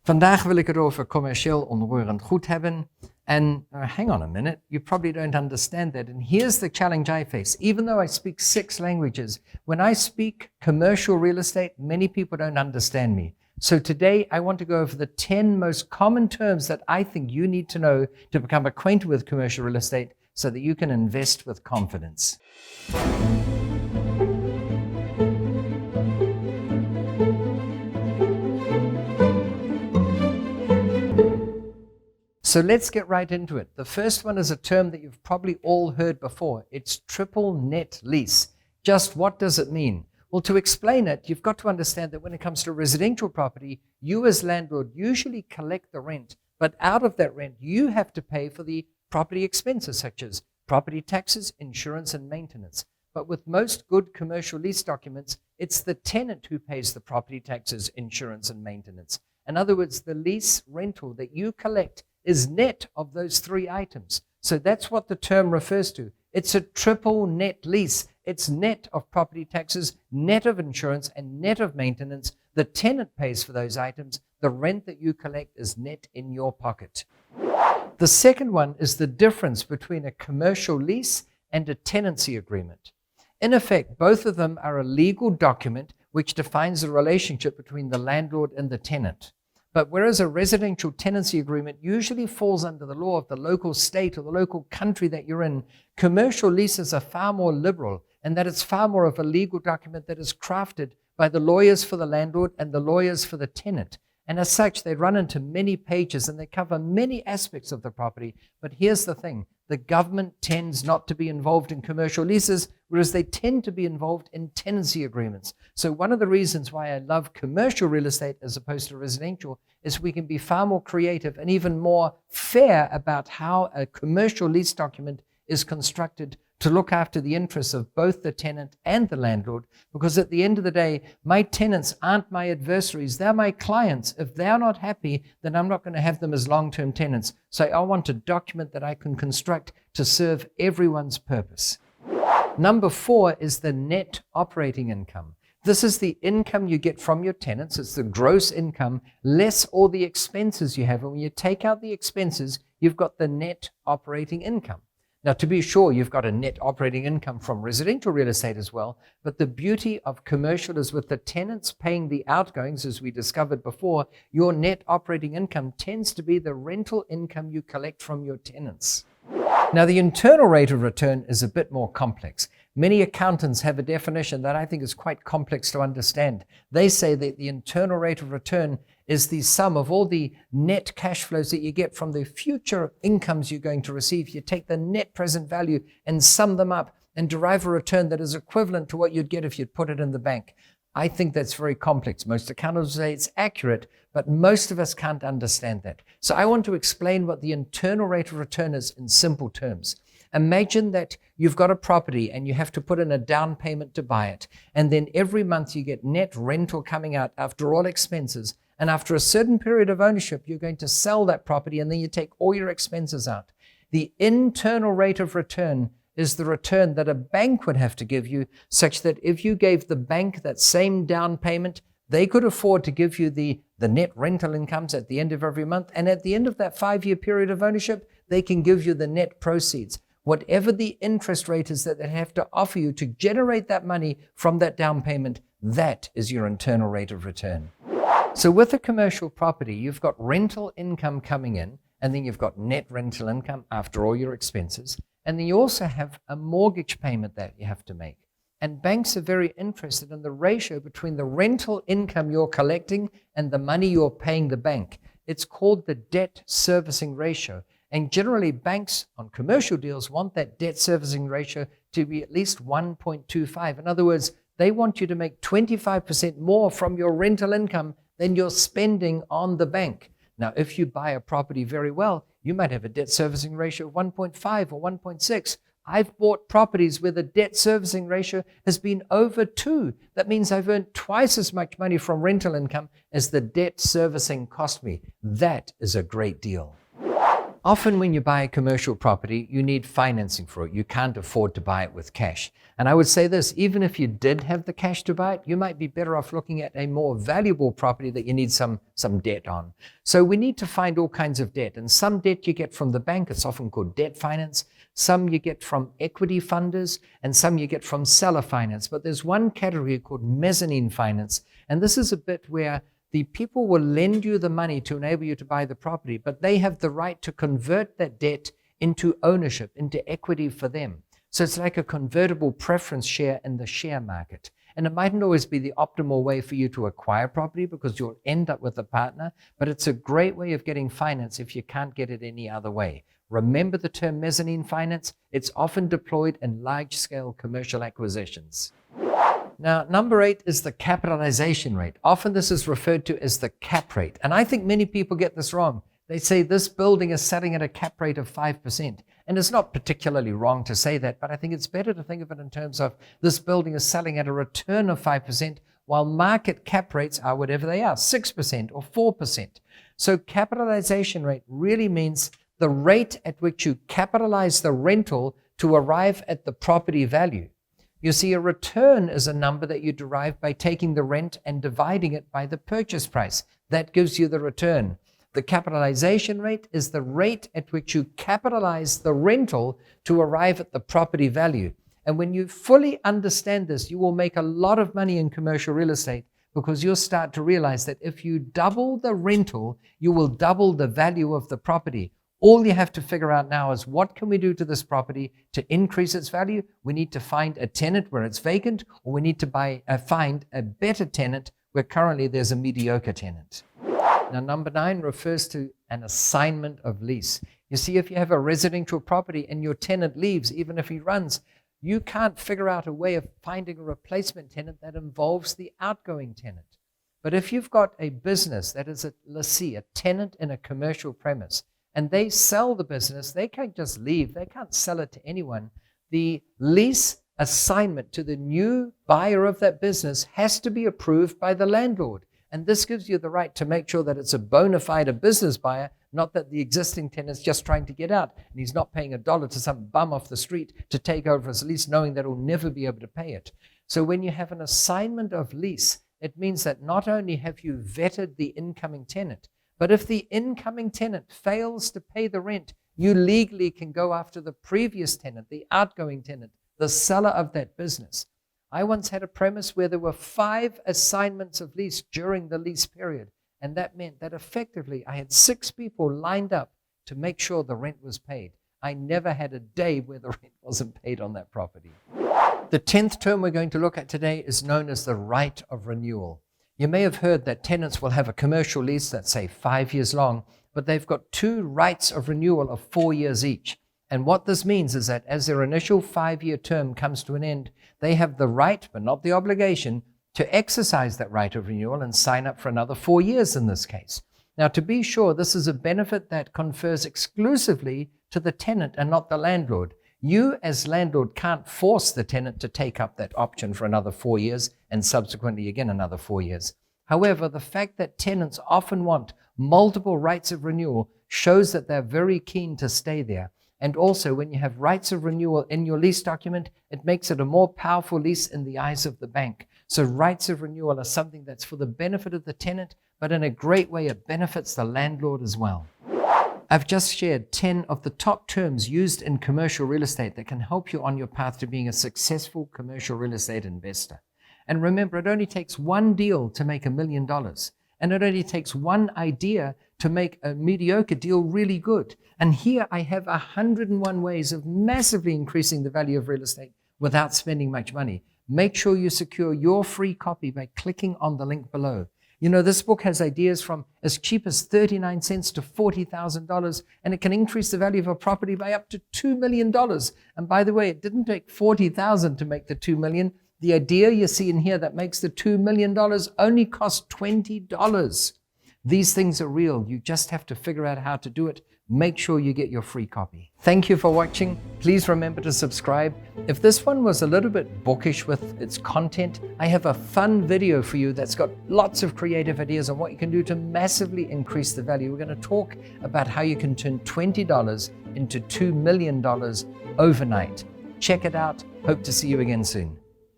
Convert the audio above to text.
Vandaag wil ik het over commercieel onroerend goed hebben. And hang on a minute, you probably don't understand that. And here's the challenge I face. Even though I speak 6 languages, when I speak commercial real estate, many people don't understand me. So today I want to go over the 10 most common terms that I think you need to know to become acquainted with commercial real estate so that you can invest with confidence. So let's get right into it. The first one is a term that you've probably all heard before. It's triple net lease. Just what does it mean? Well, to explain it, you've got to understand that when it comes to residential property, you as landlord usually collect the rent, but out of that rent, you have to pay for the property expenses such as property taxes, insurance, and maintenance. But with most good commercial lease documents, it's the tenant who pays the property taxes, insurance, and maintenance. In other words, the lease rental that you collect is net of those 3 items. So that's what the term refers to. It's a triple net lease. It's net of property taxes, net of insurance, and net of maintenance. The tenant pays for those items. The rent that you collect is net in your pocket. The second one is the difference between a commercial lease and a tenancy agreement. In effect, both of them are a legal document which defines the relationship between the landlord and the tenant. But whereas a residential tenancy agreement usually falls under the law of the local state or the local country that you're in, commercial leases are far more liberal, and that it's far more of a legal document that is crafted by the lawyers for the landlord and the lawyers for the tenant. And as such, they run into many pages and they cover many aspects of the property. But here's the thing. The government tends not to be involved in commercial leases, whereas they tend to be involved in tenancy agreements. So one of the reasons why I love commercial real estate as opposed to residential is we can be far more creative and even more fair about how a commercial lease document is constructed to look after the interests of both the tenant and the landlord, because at the end of the day, my tenants aren't my adversaries, they're my clients. If they're not happy, then I'm not going to have them as long-term tenants. So I want a document that I can construct to serve everyone's purpose. Number 4 is the net operating income. This is the income you get from your tenants. It's the gross income, less all the expenses you have. And when you take out the expenses, you've got the net operating income. Now, to be sure, you've got a net operating income from residential real estate as well, but the beauty of commercial is with the tenants paying the outgoings, as we discovered before, your net operating income tends to be the rental income you collect from your tenants. Now, the internal rate of return is a bit more complex. Many accountants have a definition that I think is quite complex to understand. They say that the internal rate of return is the sum of all the net cash flows that you get from the future incomes you're going to receive. You take the net present value and sum them up and derive a return that is equivalent to what you'd get if you'd put it in the bank. I think that's very complex. Most accountants say it's accurate, but most of us can't understand that. So I want to explain what the internal rate of return is in simple terms. Imagine that you've got a property and you have to put in a down payment to buy it. And then every month you get net rental coming out after all expenses. And after a certain period of ownership, you're going to sell that property and then you take all your expenses out. The internal rate of return is the return that a bank would have to give you, such that if you gave the bank that same down payment, they could afford to give you the net rental incomes at the end of every month. And at the end of that 5-year period of ownership, they can give you the net proceeds. Whatever the interest rate is that they have to offer you to generate that money from that down payment, that is your internal rate of return. So with a commercial property, you've got rental income coming in, and then you've got net rental income after all your expenses. And then you also have a mortgage payment that you have to make. And banks are very interested in the ratio between the rental income you're collecting and the money you're paying the bank. It's called the debt servicing ratio. And generally, banks on commercial deals want that debt servicing ratio to be at least 1.25. In other words, they want you to make 25% more from your rental income than you're spending on the bank. Now, if you buy a property very well, you might have a debt servicing ratio of 1.5 or 1.6. I've bought properties where the debt servicing ratio has been over 2. That means I've earned twice as much money from rental income as the debt servicing cost me. That is a great deal. Often when you buy a commercial property, you need financing for it. You can't afford to buy it with cash. And I would say this, even if you did have the cash to buy it, you might be better off looking at a more valuable property that you need some debt on. So we need to find all kinds of debt. And some debt you get from the bank, it's often called debt finance. Some you get from equity funders, and some you get from seller finance. But there's one category called mezzanine finance. And this is a bit where the people will lend you the money to enable you to buy the property, but they have the right to convert that debt into ownership, into equity for them. So it's like a convertible preference share in the share market. And it mightn't always be the optimal way for you to acquire property because you'll end up with a partner, but it's a great way of getting finance if you can't get it any other way. Remember the term mezzanine finance? It's often deployed in large-scale commercial acquisitions. Now, number 8 is the capitalization rate. Often this is referred to as the cap rate. And I think many people get this wrong. They say this building is selling at a cap rate of 5%. And it's not particularly wrong to say that, but I think it's better to think of it in terms of this building is selling at a return of 5%, while market cap rates are whatever they are, 6% or 4%. So capitalization rate really means the rate at which you capitalize the rental to arrive at the property value. You see, a return is a number that you derive by taking the rent and dividing it by the purchase price. That gives you the return. The capitalization rate is the rate at which you capitalize the rental to arrive at the property value. And when you fully understand this, you will make a lot of money in commercial real estate because you'll start to realize that if you double the rental, you will double the value of the property. All you have to figure out now is what can we do to this property to increase its value? We need to find a tenant where it's vacant, or we need to find a better tenant where currently there's a mediocre tenant. Now, number 9 refers to an assignment of lease. You see, if you have a residential property and your tenant leaves, even if he runs, you can't figure out a way of finding a replacement tenant that involves the outgoing tenant. But if you've got a business that is a lessee, a tenant in a commercial premise, and they sell the business, they can't just leave. They can't sell it to anyone. The lease assignment to the new buyer of that business has to be approved by the landlord. And this gives you the right to make sure that it's a bona fide business buyer, not that the existing tenant's just trying to get out and he's not paying $1 to some bum off the street to take over his lease, knowing that he'll never be able to pay it. So when you have an assignment of lease, it means that not only have you vetted the incoming tenant, but if the incoming tenant fails to pay the rent, you legally can go after the previous tenant, the outgoing tenant, the seller of that business. I once had a premise where there were 5 assignments of lease during the lease period, and that meant that effectively I had 6 people lined up to make sure the rent was paid. I never had a day where the rent wasn't paid on that property. The 10th term we're going to look at today is known as the right of renewal. You may have heard that tenants will have a commercial lease that's, say, 5 years long, but they've got 2 rights of renewal of 4 years each. And what this means is that as their initial 5-year term comes to an end, they have the right, but not the obligation, to exercise that right of renewal and sign up for another 4 years in this case. Now, to be sure, this is a benefit that confers exclusively to the tenant and not the landlord. You, as landlord, can't force the tenant to take up that option for another 4 years and subsequently again another 4 years. However, the fact that tenants often want multiple rights of renewal shows that they're very keen to stay there. And also, when you have rights of renewal in your lease document, it makes it a more powerful lease in the eyes of the bank. So rights of renewal are something that's for the benefit of the tenant, but in a great way it benefits the landlord as well. I've just shared 10 of the top terms used in commercial real estate that can help you on your path to being a successful commercial real estate investor. And remember, it only takes one deal to make $1 million. And it only takes one idea to make a mediocre deal really good. And here I have 101 ways of massively increasing the value of real estate without spending much money. Make sure you secure your free copy by clicking on the link below. You know, this book has ideas from as cheap as 39 cents to $40,000, and it can increase the value of a property by up to $2 million. And by the way, it didn't take $40,000 to make the $2 million. The idea you see in here that makes the $2 million only cost $20. These things are real. You just have to figure out how to do it make sure you get your free copy. Thank you for watching. Please remember to subscribe. If this one was a little bit bookish with its content, I have a fun video for you that's got lots of creative ideas on what you can do to massively increase the value. We're going to talk about how you can turn $20 into $2 million overnight. Check it out. Hope to see you again soon.